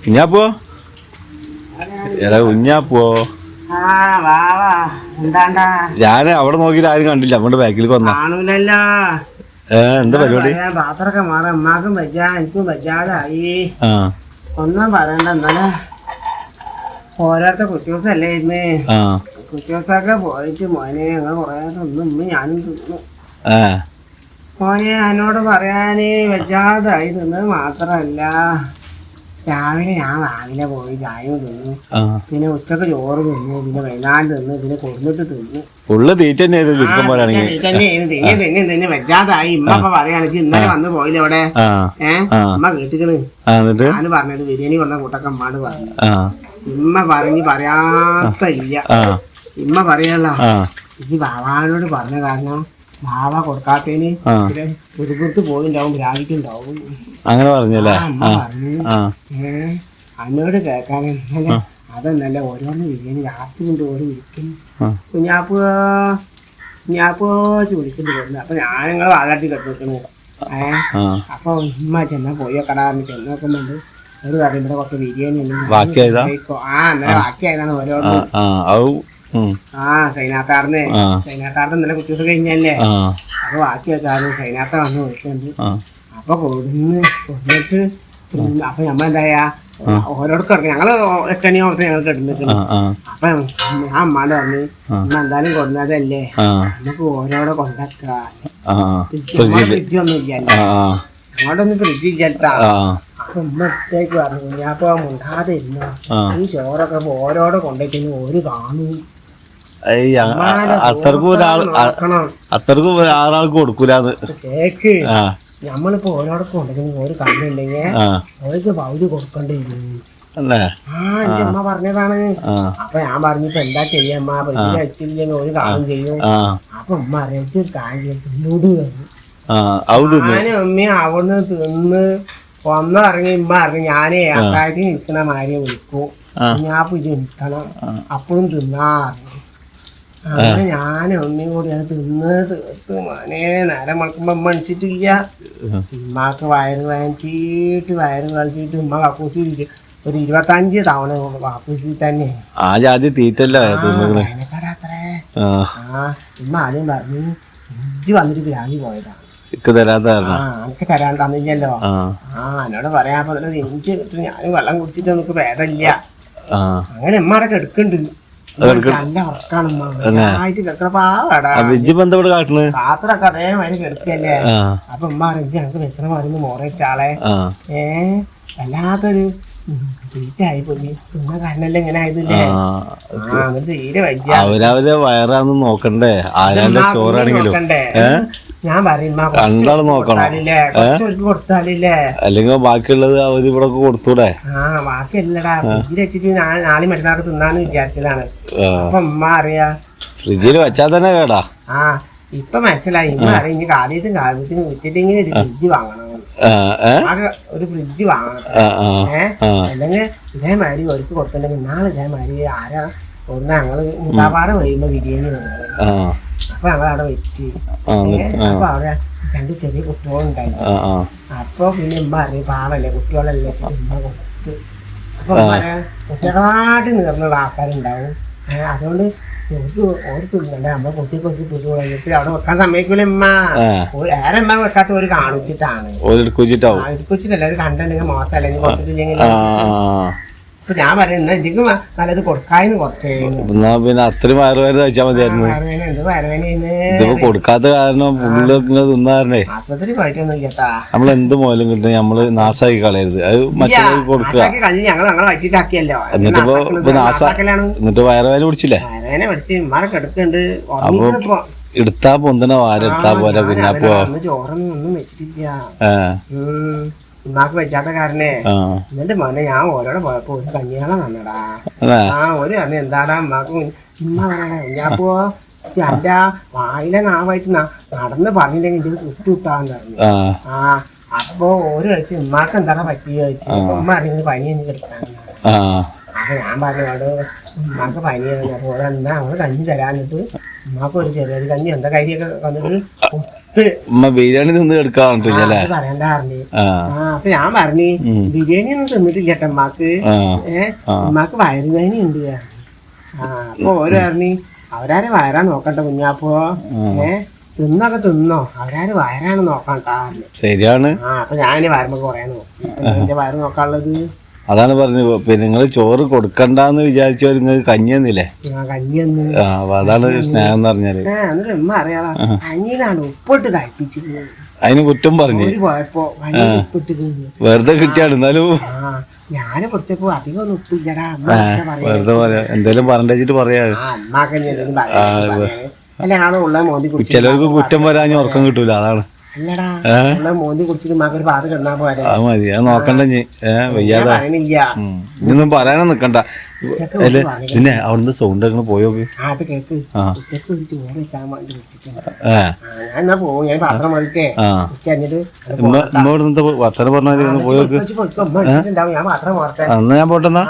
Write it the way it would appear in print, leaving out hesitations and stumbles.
കുഞ്ഞാപ്പോ എടാ കുഞ്ഞാപ്പോ ഞാൻ അവിടെ നോക്കിട്ട് ആരും കണ്ടില്ല നമ്മുടെ ബാക്കിലേക്ക് വന്ന എന്താ പരിപാടി? പാത്രമൊക്കെ മാറാം. ഉമ്മാക്കും വെച്ചാ എനിക്കും വെച്ചാതായി. ഒന്നും പറയണ്ട. എന്നാലും ഓരോരുത്തർ കുറ്റൂസല്ലേ ഇന്ന്. കുറ്റൂസൊക്കെ പോയിട്ട് മോനെ ഞങ്ങൾ കൊറേ തിന്നു. ഞാനും തിന്നു. മോനെ എന്നോട് പറയാന് വെച്ചാതായി തിന്നത് മാത്രല്ല, രാവിലെ പോയി ചായയും തിന്നു, പിന്നെ ഉച്ചക്ക് ചോറ് തിന്നു, പിന്നെ വൈകുന്നേരം തിന്നു, പിന്നെ കൊടുന്നിട്ട് തിന്നു. തിന്നെ വെച്ചാതായി. ഇമ്മ പറയാണെന്ന് വെച്ചാൽ ഇന്നലെ വന്ന് പോയില്ല അവിടെ. ഉമ്മ കേട്ടിക്കണ്. ഞാന് പറഞ്ഞത് ബിരിയാണി കൊണ്ട കൂട്ടൊക്കെ അമ്മാട് പറഞ്ഞു. ഇമ്മ പറയാത്ത ഇല്ല. ഇമ്മ പറയല്ല, ഇജ്ജ് ബാബാനോട് പറഞ്ഞ കാരണം ബാബ കൊടുക്കാത്തതിന് പുതുപുറത്ത് പോയിണ്ടാവും, രാവിക്കുണ്ടാവും. അങ്ങനെ പറഞ്ഞല്ലേ? അമ്മ പറഞ്ഞു. അന്നോട് കേൾക്കാന് അതെന്നല്ല, ഓരോന്ന് ബിരിയാണി രാത്രി കൊണ്ട് ഓരോ വിളിക്കുന്നു. കുഞ്ഞാപ്പോ വിളിക്കേണ്ടി വരുന്നു. അപ്പൊ ഞാൻ നിങ്ങളെ വാലാട്ടി കെട്ടിക്കണ്. അപ്പൊ ഉമ്മ ചെന്നാ പോയോ കടാറിന് ചെന്നോക്കുന്നുണ്ട്. ഒരു കാര്യം ഇവിടെ കുറച്ച് ബിരിയാണി ഇന്നലെ ബാക്കിയായതാണ് ഓരോന്ന്. സൈനാത്താറിന് ഇന്നലെ കുറ്റൂസ് കഴിഞ്ഞല്ലേ, അപ്പൊ ബാക്കി വെച്ചാലും സൈനാത്ത വന്ന് വിളിക്കുന്നുണ്ട്. അപ്പൊ കൊടുന്നിട്ട് അപ്പൊ നമ്മളെന്തായാ ഓരോട് കിടക്കും. ഞങ്ങള് 8 മണിയോടത്ത് ഞങ്ങൾ കിടന്നിട്ടുണ്ട്. അപ്പൊ ഞാൻ അമ്മാട് പറഞ്ഞു, ഇന്ന് എന്തായാലും കൊടുന്നതല്ലേ, നമുക്ക് ഓരോടെ കൊണ്ടാക്കാം. ഫ്രിഡ്ജ് ഒന്നും ഇല്ലല്ലോ, അങ്ങോട്ടൊന്നും ഫ്രിഡ്ജ് ഇല്ലട്ടാ. അപ്പൊ ഉമ്മത്തേക്ക് പറഞ്ഞു, കുഞ്ഞാപ്പോ മുണ്ടാതെ ഇരുന്നോ, ഈ ചോറൊക്കെ ഓരോടെ കൊണ്ടുപോയി ഒരു കാണും. അത്രക്കും ആറാൾക്ക് കൊടുക്കൂലെന്ന് കേക്ക്. നമ്മളിപ്പോ ഓരോടൊപ്പം ഉണ്ടെങ്കിൽ ഒരു കണ്ണുണ്ടെങ്കിൽ അവർക്ക് പൗതി കൊടുക്കേണ്ടി വരും. എന്റെ അമ്മ പറഞ്ഞതാണ്. അപ്പൊ ഞാൻ പറഞ്ഞിപ്പോ എന്താ ചെയ്യാമ്മ, പൈസ വെച്ചില്ലെങ്കിൽ ഒരു കാര്യം ചെയ്യും. അപ്പൊ ഉമ്മ അറിയിച്ച് കാര്യം തിന്നോട് ഞാനും ഉമ്മയും അവിടുന്ന് തിന്ന് ഒന്നിറങ്ങി. ഉമ്മ അറിഞ്ഞു ഞാനേ അക്കാര്യത്തിൽ നിൽക്കണ മാരിയെ വിളിക്കും, ഞാൻ ഇത് നിൽക്കണം അപ്പോഴും തിന്നാറിഞ്ഞു. അങ്ങനെ ഞാനും ഉമ്മയും കൂടി അത് തിന്ന് തീർത്ത് മോനെ നേരം മണക്കുമ്പോ ഉമ്മ അണിച്ചിട്ടില്ല. ഉമ്മാക്ക് വയറ് കളിച്ചിട്ട് ഉമ്മ കക്കൂസി ഒരു 25 തവണ കക്കൂസി തന്നെ. ഉമ്മ ആദ്യം പറഞ്ഞു ഇജ്ജ് വന്നിട്ട് ഗ്രാമി പോയതാണ്, എനിക്ക് തരാൻ തന്നില്ലല്ലോ. എന്നോട് പറയാപ്പോ എനിക്ക് ഞാനും വെള്ളം കുടിച്ചിട്ട് നമുക്ക് ഭേദമില്ല. അങ്ങനെ ഉമ്മ അവിടെ കിടക്കുന്നുണ്ട്. നല്ല ഉറക്കാണ് പാത്രമൊക്കെ അതേമാതിരി കിടക്കല്ലേ. അപ്പൊ ഉമ്മ അറിയിച്ച് ഞങ്ങക്ക് വെക്കണ മരുന്ന് മോറെ വെച്ചാളെ. വല്ലാത്തൊരു തീറ്റായി പോയി. തിന്ന കാരണല്ലേ ഇങ്ങനെ ആയതില്ലേ. അങ്ങനെ തീരെ അവരവരെ വയറാന്ന് നോക്കണ്ടേ, ആരാന്റെ ചോറാണെങ്കിലും ഞാൻ പറയും കൊടുത്താലില്ലേ, അല്ലെങ്കിൽ ബാക്കിയുള്ളത് അവര് ഇവിടെ കൊടുത്തൂടെ. ബാക്കിയല്ലടാ, ഫ്രിഡ്ജിൽ വെച്ചിട്ട് നാളെ മറ്റന്നാൾക്ക് തിന്നാന്ന് വിചാരിച്ചതാണ്. അപ്പൊ ഉമ്മ അറിയാ ഫ്രിഡ്ജിൽ വെച്ചാൽ തന്നെ കേടാ. ഇപ്പൊ മനസ്സിലായി. ഇമ്മ അറിയാം ഇനി കാലത്തിന് വിറ്റിട്ടെങ്കിൽ ഒരു ഫ്രിഡ്ജ് വാങ്ങണം, ഒരു ഫ്രിഡ്ജ് വാങ്ങണം. അല്ലെങ്കിൽ ഇതേമാതിരി ഒരുക്ക് കൊടുത്തിട്ടുണ്ടെങ്കിൽ നാളെ ഇതേമാതിരി ആരാ ഒന്ന് ഞങ്ങള് മുട്ടാപ്പാടെ വരുമ്പോ ബിരിയാണി വന്നത്. അപ്പൊ ഞങ്ങളവിടെ വെച്ച് അപ്പൊ അവിടെ 2 ചെറിയ കുട്ടികളുണ്ടായിരുന്നു. അപ്പൊ പിന്നെ ഉമ്മ അറിയും പാവല്ലേ കുട്ടികളല്ലേ ഉമ്മ കൊടുത്ത്. അപ്പൊ കുട്ടികളായിട്ട് നീർന്നുള്ള ആൾക്കാരുണ്ടാവും. അതുകൊണ്ട് ഓര് തിന്നണ്ടേ, നമ്മളെ കുട്ടിക്ക് കുറച്ച് പുതു കഴിഞ്ഞിട്ട് അവിടെ വെക്കാൻ സമ്മതിക്കൂല ഉമ്മ. വേറെ ഉമ്മ വെക്കാത്ത ഒരു കാണിച്ചിട്ടാണ് എടുക്കുവച്ചിട്ടല്ല, ഒരു കണ്ടുണ്ടെങ്കിൽ മോശം അല്ലെങ്കിൽ കൊടുത്തിട്ടില്ലെങ്കിൽ. അപ്പൊ ഞാൻ പറയുന്നത് എന്തെങ്കിലും നല്ലത് കൊടുക്കാന്ന് കുറച്ചേ. പിന്നെ അത്രയും വയറുവേദന കഴിച്ചാൽ മതിയായിരുന്നു. എന്ത് വയറുവേദന കൊടുക്കാത്ത കാരണം തിന്നാറേ ആശുപത്രി പോയിട്ടൊന്നും ഇല്ലട്ടാ. നമ്മൾ എന്ത് മോലും കിട്ടും നമ്മള് നാശാക്കി കളയരുത്, അത് മറ്റുള്ളവർക്ക് കൊടുക്കുക. ഞങ്ങൾ വറ്റിട്ടാക്കിയല്ലോ. എന്നിട്ട് വയറുവേദന പിടിച്ചില്ലേ? വയറുവേദന പിടിച്ച് ഇമ്മാടെ കിടക്കുന്നുണ്ട്. അപ്പൊ എടുത്താ പൊന്തണ വാരെടുത്താ പോലെ കുഞ്ഞാപ്പോ ചോറൊന്നും ഒന്നും വെച്ചിട്ടില്ല. ഉമ്മാക്ക് വെച്ചാത്ത കാരണേ. എന്നിട്ട് മോനെ ഞാൻ ഓരോടെ പോയപ്പോ ഒരു കല്യാണം വന്നടാ. ഒരു പറഞ്ഞു എന്താടാ ഉമ്മാക്ക്. ഉമ്മ പറയണേ കുഞ്ഞാപ്പോ എന്റെ വായിലെ നാവായിട്ട് നടന്ന് പറഞ്ഞില്ലെങ്കിൽ ഇത് വിട്ടുവിട്ടാന്ന് പറഞ്ഞു. അപ്പൊ ഓര് കഴിച്ച് ഉമ്മാക്ക് എന്താണ് പറ്റിയ ചോദിച്ചു. ഉമ്മ അറിയുന്നത് പനി എനിക്ക് കിടക്കാന്ന്. അപ്പൊ ഞാൻ പറഞ്ഞോട് ഉമ്മാക്ക് പനിയാണ്. ഓരോ എന്താ നമ്മള് കഞ്ഞി തരാനിട്ട് ഉമ്മാക്ക് ഒരു ചെറിയൊരു കഞ്ഞി എന്താ കരിയൊക്കെ വന്നിട്ട് ഉമ്മ ബിരിയാണി തിന്ന് എടുക്കാറില്ലേ? പറയണ്ട പറഞ്ഞു. അപ്പൊ ഞാൻ പറഞ്ഞു ബിരിയാണി ഒന്നും തിന്നിട്ടില്ല കേട്ടോ ഉമ്മാക്ക്. ഉമ്മാക്ക് വയറുവേദന ഉണ്ട്. അപ്പൊ ഓരോ പറഞ്ഞു അവരാരെ വയറാ നോക്കണ്ട കുഞ്ഞാപ്പോ. തിന്നൊക്കെ തിന്നോ, അവരാര് വയറാണ് നോക്കണ്ടാ. ശരിയാണ്. അപ്പൊ ഞാൻ വയറുമ്പോ കൊറേ നോക്കി. എന്റെ വയറ് നോക്കാനുള്ളത് അതാണ് പറഞ്ഞു. പിന്നെ നിങ്ങൾ ചോറ് കൊടുക്കണ്ടെന്ന് വിചാരിച്ചവർ നിങ്ങൾക്ക് കഞ്ഞിയെന്നില്ലേ? കഞ്ഞിയെന്ന്. അതാണ് സ്നേഹം എന്ന് പറഞ്ഞാല്. എന്നിട്ട് ഉമ്മ അറിയാളാ കഞ്ഞിയിലാണ് ഉപ്പിട്ട് കഴിപ്പിച്ചിരുന്നത്. അതിന് കുറ്റം പറഞ്ഞു പോയപ്പോ കഞ്ഞി ഉപ്പിട്ടിരുന്നു. വെറുതെ കിട്ടിയാണ്. എന്നാലും ഞാന് കുറിച്ചപ്പോ അധികം ഒന്നും ഉപ്പില്ലടാ. വെറുതെ പറയാ, എന്തേലും പറഞ്ഞിട്ട് പറയാ. അല്ല ആളെ ഉള്ള മോന്തി കുടിച്ചു. ചിലർക്ക് കുറ്റം വരാഞ്ഞ ഉറക്കം കിട്ടൂല. അതാണ്. അല്ലടാ ഉള്ള മോന്തി കുടിച്ചിട്ട് ഉമ്മാക്ക് ഒരു പാത് കിടന്നാ പോരെ. അത് മതി, അത് നോക്കണ്ട. വയ്യാതെ ഇതൊന്നും പറയാനും നിക്കണ്ട. പിന്നെ അവിടുന്ന് സൗണ്ട് അങ്ങനെ പോയോ? അത് കേക്ക് ഉച്ചക്ക് ഒരു ചോറ് വെക്കാൻ വേണ്ടി വെച്ചിട്ടുണ്ട്. ഞാൻ എന്നാ പോവും. ഞാൻ പാത്രം മറിക്കേ ഉച്ചഞ്ഞിട്ട് വർത്തനം പറഞ്ഞാൽ പോയോക്ക്. ഞാൻ പാത്രം മോർത്തെ. അന്ന് ഞാൻ പോട്ടെന്നാ.